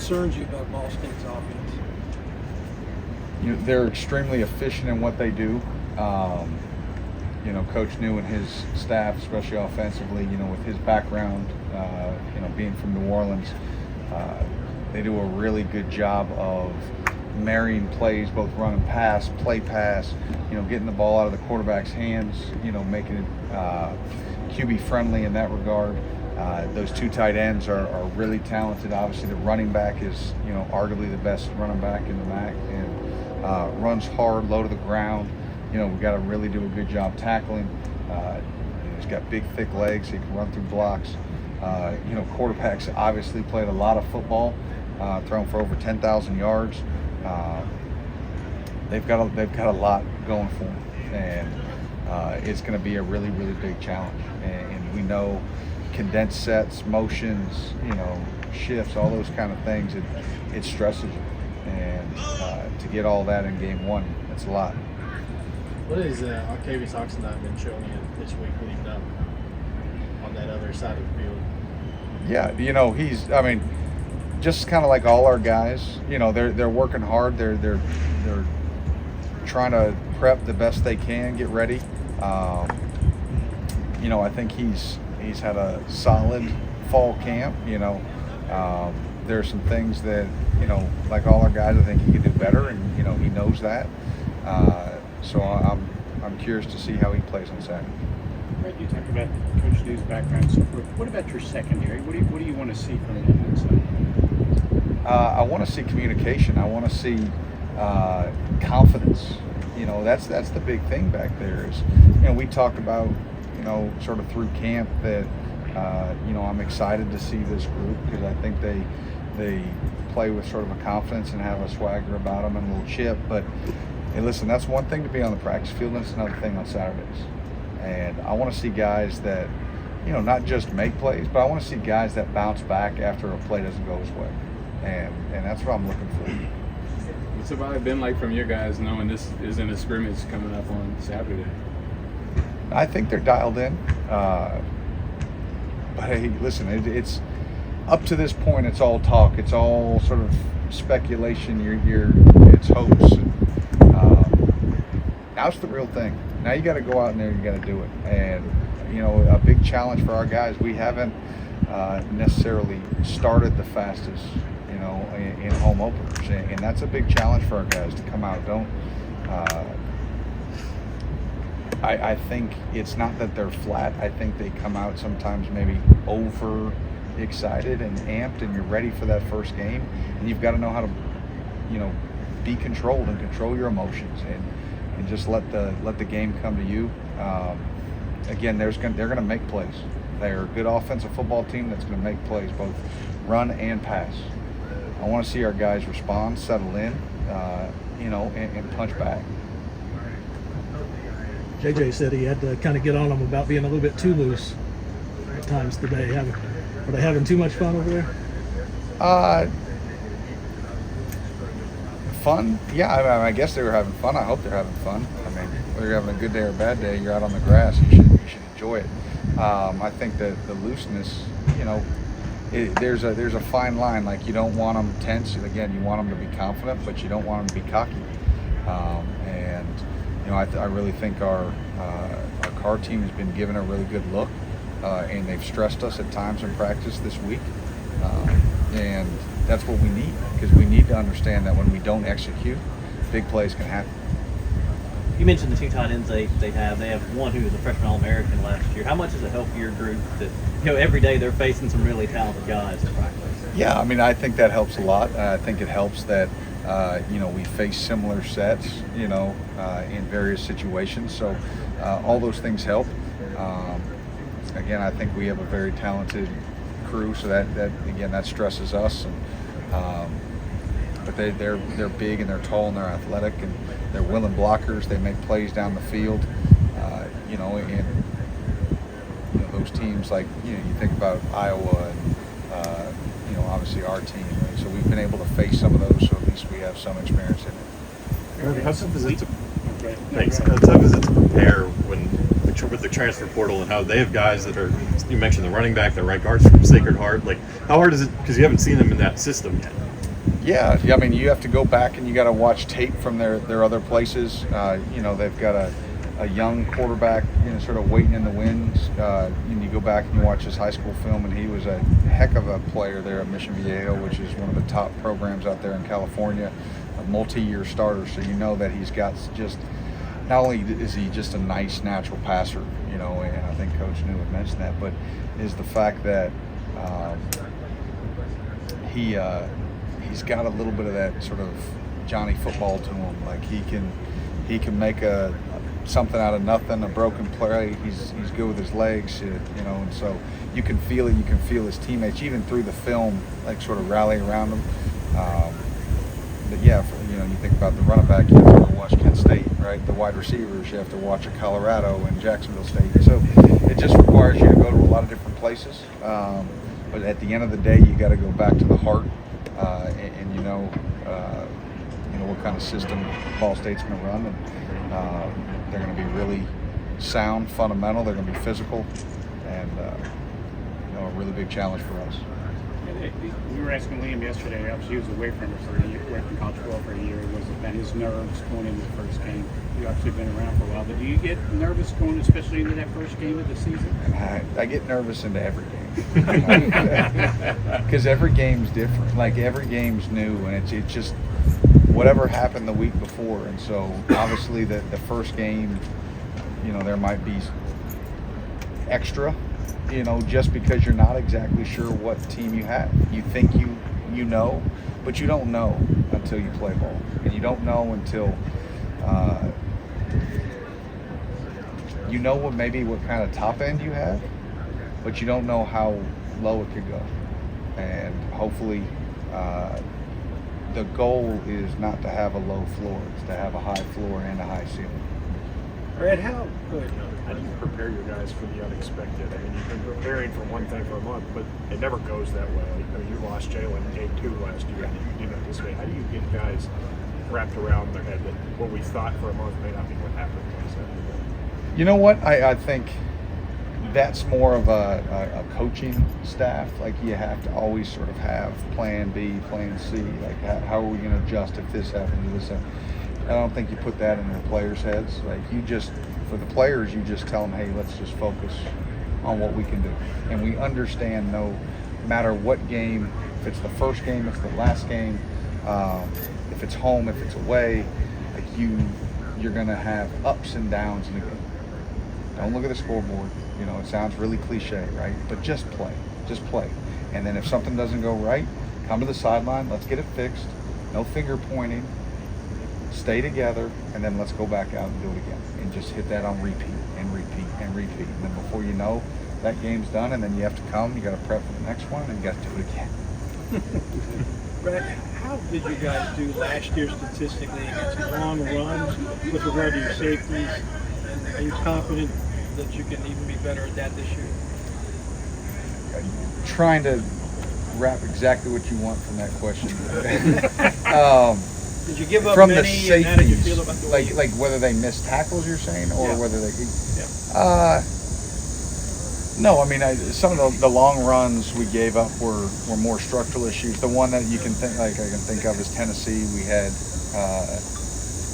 concerns you about Ball State's offense? They're extremely efficient in what they do. Coach New and his staff, especially offensively, with his background, being from New Orleans, they do a really good job of marrying plays, both run and pass, play pass, getting the ball out of the quarterback's hands, making it QB friendly in that regard. Those two tight ends are really talented. Obviously, the running back is, arguably the best running back in the MAC, and runs hard, low to the ground. We've got to really do a good job tackling. He's got big, thick legs. He can run through blocks. Quarterbacks obviously played a lot of football, thrown for over 10,000 yards. They've got a lot going for them, and it's going to be a really, really big challenge. And we know condensed sets, motions, shifts, all those kind of things. It stresses you, and to get all that in game one, it's a lot. What has Octavius Oxendine been showing you this week leading up on that other side of the field? Yeah, he's, just kind of like all our guys, they're working hard. They're trying to prep the best they can, get ready. I think he's had a solid fall camp. There are some things that, like all our guys, I think he could do better, and he knows that. So I'm curious to see how he plays on Saturday. Brett, you talked about Coach New's background and so forth. What about your secondary? What do you want to see from them? I want to see communication. I want to see confidence. That's the big thing back there is, we talked about, sort of through camp that, I'm excited to see this group because I think they play with sort of a confidence and have a swagger about them and a little chip. But hey, listen, that's one thing to be on the practice field, and it's another thing on Saturdays. And I want to see guys that, not just make plays, but I want to see guys that bounce back after a play doesn't go his way. And that's what I'm looking for. What's the vibe been like from your guys knowing this isn't a scrimmage coming up on Saturday? I think they're dialed in. But hey, listen, it's up to this point, it's all talk. It's all sort of speculation. It's hopes. Now it's the real thing. Now you got to go out in there and you got to do it. And, a big challenge for our guys, we haven't necessarily started the fastest, in home openers. And that's a big challenge for our guys to come out. I think it's not that they're flat. I think they come out sometimes maybe over excited and amped, and you're ready for that first game. And you've got to know how to, be controlled and control your emotions and just let the game come to you. Again, they're going to make plays. They're a good offensive football team that's going to make plays, both run and pass. I want to see our guys respond, settle in, and punch back. JJ said he had to kind of get on them about being a little bit too loose at times today. Are they having too much fun over there? Fun? Yeah, I guess they were having fun. I hope they're having fun. Whether you're having a good day or a bad day, you're out on the grass. You should enjoy it. I think that the looseness, there's a fine line. Like, you don't want them tense, and again, you want them to be confident, but you don't want them to be cocky. I really think our car team has been given a really good look, and they've stressed us at times in practice this week. And that's what we need, because we need to understand that when we don't execute, big plays can happen. You mentioned the two tight ends they have. They have one who was a freshman All-American last year. How much does it help your group that every day they're facing some really talented guys in practice? Yeah, I think that helps a lot. I think it helps that we face similar sets, in various situations. So all those things help. Again, I think we have a very talented crew, so that stresses us. But they're big and they're tall and they're athletic and they're willing blockers. They make plays down the field. And those teams, like you think about Iowa and obviously our team. Right? So we've been able to face some of those, so at least we have some experience in it. How tough is it to prepare with the transfer portal, and how they have guys that are, you mentioned the running back, the right guards from Sacred Heart. Like, how hard is it, because you haven't seen them in that system yet? Yeah, I mean, you have to go back and you got to watch tape from their other places. You know, they've got a young quarterback, you know, sort of waiting in the wings. And you go back and you watch his high school film, and he was a heck of a player there at Mission Viejo, which is one of the top programs out there in California, a multi-year starter. So you know that he's got just, not only is he just a nice natural passer, you know, and I think Coach New had mentioned that, but is the fact that he's got a little bit of that sort of Johnny football to him. Like he can make something out of nothing, a broken play. He's good with his legs, you know, and so you can feel it. You can feel his teammates even through the film, like sort of rally around him. But yeah, you know, you think about the running back, you have to watch Kent State, right? The wide receivers, you have to watch Colorado and Jacksonville State. So it just requires you to go to a lot of different places. But at the end of the day, you got to go back to the heart, and you know what kind of system Ball State's going to run, and they're going to be really sound, fundamental. They're going to be physical, and you know, a really big challenge for us. We were asking Liam yesterday. Obviously, he was away from it for a year, away from college football for a year. Was it about his nerves going into the first game? You've obviously been around for a while, but do you get nervous going, especially into that first game of the season? I get nervous into every game because every game's different. Like every game's new, and it's just whatever happened the week before. And so obviously the first game, you know, there might be extra, you know, just because you're not exactly sure what team you have. You think you know, but you don't know until you play ball, and you don't know until you know what kind of top end you have, but you don't know how low it could go. And hopefully the goal is not to have a low floor, it's to have a high floor and a high ceiling. Red, how do you prepare your guys for the unexpected? I mean, you've been preparing for one thing for a month, but it never goes that way. I mean, you lost Jalen in game 2 last year, and you didn't anticipate. How do you get guys wrapped around their head that what we thought for a month may not be what happened? You know what? I think that's more of a coaching staff. Like you have to always sort of have plan B, plan C. Like how are we going to adjust if this happens or this happens? I don't think you put that in the players' heads. Like you just, for the players, you just tell them, hey, let's just focus on what we can do. And we understand no matter what game, if it's the first game, if it's the last game, if it's home, if it's away, like you're going to have ups and downs in a game. Don't look at the scoreboard. You know, it sounds really cliche, right? But just play. Just play. And then if something doesn't go right, come to the sideline. Let's get it fixed. No finger pointing. Stay together, and then let's go back out and do it again. And just hit that on repeat and repeat and repeat. And then before you know, that game's done, and then you have to come. You got to prep for the next one, and you got to do it again. Brad, how did you guys do last year statistically against long runs with regard to your safeties? And are you confident that you can even be better at that this year? Trying to wrap exactly what you want from that question. Did you give up from many, the safeties, and how did you feel about the way like whether they missed tackles, you're saying, or Yeah. whether they? Yeah. No, I mean some of the long runs we gave up were more structural issues. The one that you can think I can think of is Tennessee. We had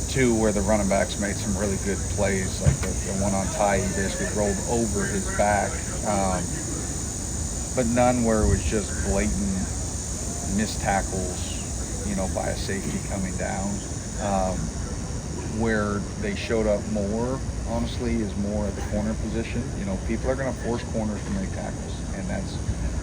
2 where the running backs made some really good plays, like the one on Ty, he basically rolled over his back, but none where it was just blatant missed tackles, you know, by a safety coming down. Where they showed up more, honestly, is more at the corner position. You know, people are going to force corners to make tackles, and that's,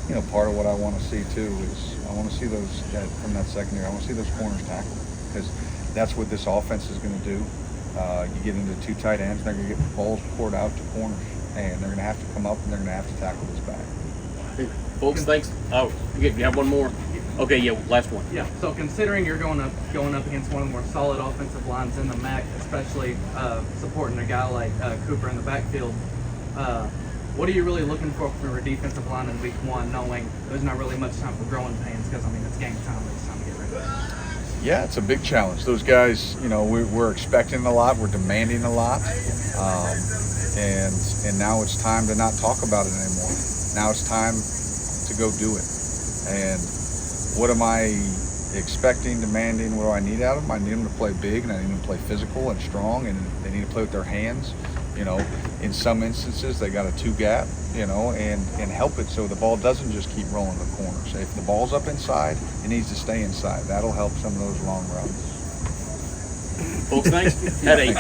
you know, part of what I want to see too. Is I want to see those from that secondary. I want to see those corners tackle, because that's what this offense is going to do. You get into 2 tight ends, they're going to get balls poured out to corners, and they're going to have to come up and they're going to have to tackle this back. Hey, folks, thanks. Oh, you have one more? Okay, yeah, last one. Yeah. So considering you're going up against one of the more solid offensive lines in the MAC, especially supporting a guy like Cooper in the backfield, what are you really looking for from your defensive line in week 1, knowing there's not really much time for growing pains because, I mean, it's game time. It's time to get ready. Yeah, it's a big challenge. Those guys, you know, we're expecting a lot. We're demanding a lot. And now it's time to not talk about it anymore. Now it's time to go do it. And what am I expecting, demanding. What do I need out of them? I need them to play big, and I need them to play physical and strong, and they need to play with their hands. You know, in some instances they got a 2-gap, you know, and help it so the ball doesn't just keep rolling the corners. If the ball's up inside, it needs to stay inside. That'll help some of those long runs. Folks, thanks. Had a